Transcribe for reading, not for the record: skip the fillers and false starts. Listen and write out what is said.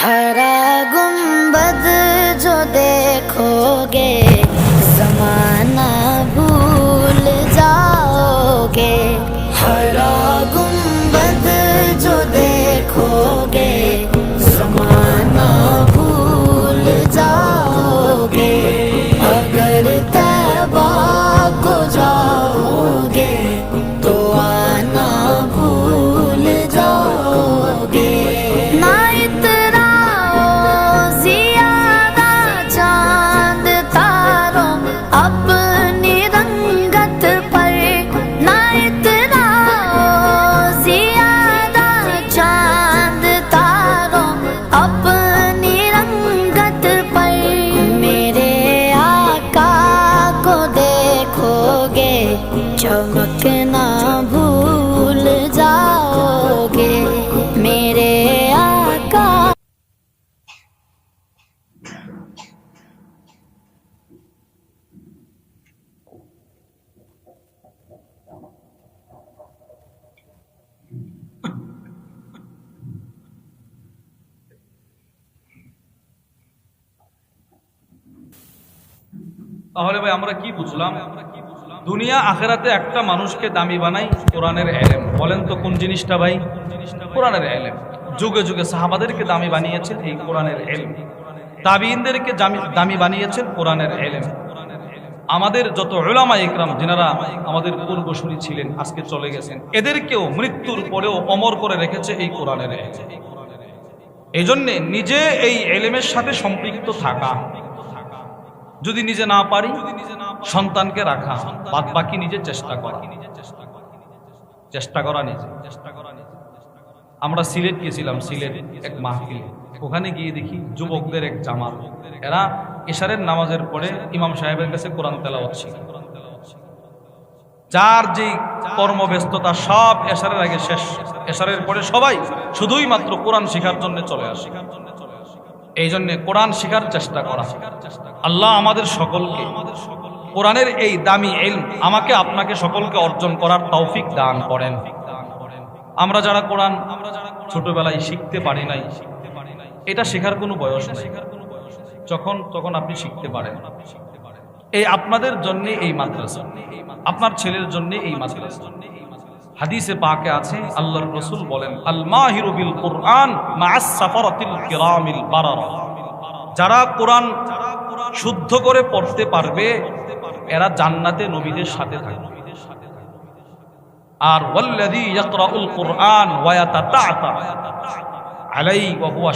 हरा गुंबद जो देखोगे ज़माना भूल जाओगे। हरा गुंबद जो देखोगे ज़माना भूल जाओगे। अगर तैबा को जाओगे तो आना भूल जाओगे। ना इतराओ ज़ियादा चांद तारों अपनी रंगत पर। ना इतराओ ज़ियादा चांद तारों अपनी रंगत पर। मेरे आका को देखोगे चमकना भूल जाओगे। मेरे आका তাহলে ভাই আমরা কি বুঝলাম? দুনিয়া আখেরাতে একটা মানুষকে দামি বানাই কোরআনের ইলম। বলেন তো কোন জিনিসটা ভাই? কোরআনের ইলম। যুগে যুগে সাহাবাদেরকে দামি বানিয়েছেন এই কোরআনের ইলম, তাবিঈনদেরকে দামি বানিয়েছেন কোরআনের ইলম। আমাদের যত উলামা ইকরাম যিনারা আমাদের পূর্বসূরি ছিলেন, আজকে চলে গেছেন, এদেরকেও মৃত্যুর পরেও অমর করে রেখেছে এই কোরআনের ইলম। এই জন্যে নিজে এই ইলমের সাথে সম্পৃক্ত থাকা, যদি নিজে না পারি সন্তানকে রাখা, বাদ বাকি নিজে চেষ্টা করা নিজে। আমরা সিলেট গেছিলাম, সিলেট এক মাহফিলে। ওখানে গিয়ে দেখি যুবকদের এক জামাত, এরা ইশারের নামাজের পরে ইমাম সাহেবের কাছে কোরআন তেলাওয়াত ছিল। যার যে কর্মব্যস্ততা সব এশারের আগে শেষ, এশারের পরে সবাই শুধুই মাত্র কোরআন শেখার জন্য চলে আসে। এই জন্য কোরআন শেখার চেষ্টা করা। আল্লাহ আমাদের সকলকে কোরআনের এই দামি ইলম আমাকে আপনাকে সকলকে অর্জন করার তৌফিক দান করেন। আমরা যারা কোরআন ছোটবেলায় শিখতে পারি নাই, এটা শেখার কোনো বয়স নাই, তখন আপনি শিখতে পারেন। এই আপনাদের জন্য এই মাদ্রাসা, আপনার ছেলের জন্য এই মাদ্রাসা। হাদিসে পাকে আছে, আল্লাহর রাসূল বলেন, আল মাহিরু বিল কুরআন মা'আস সাফারাতিল কিরামিল বারারা। যারা কোরআন শুদ্ধ করে পড়তে পারবে এরা জান্নাতে নবীদের সাথে থাকবে। আর ওয়াল্লাযী ইয়াকরাউল কুরআন ওয়া ইয়াতাতা'তা আলাইহি ওয়া হুয়া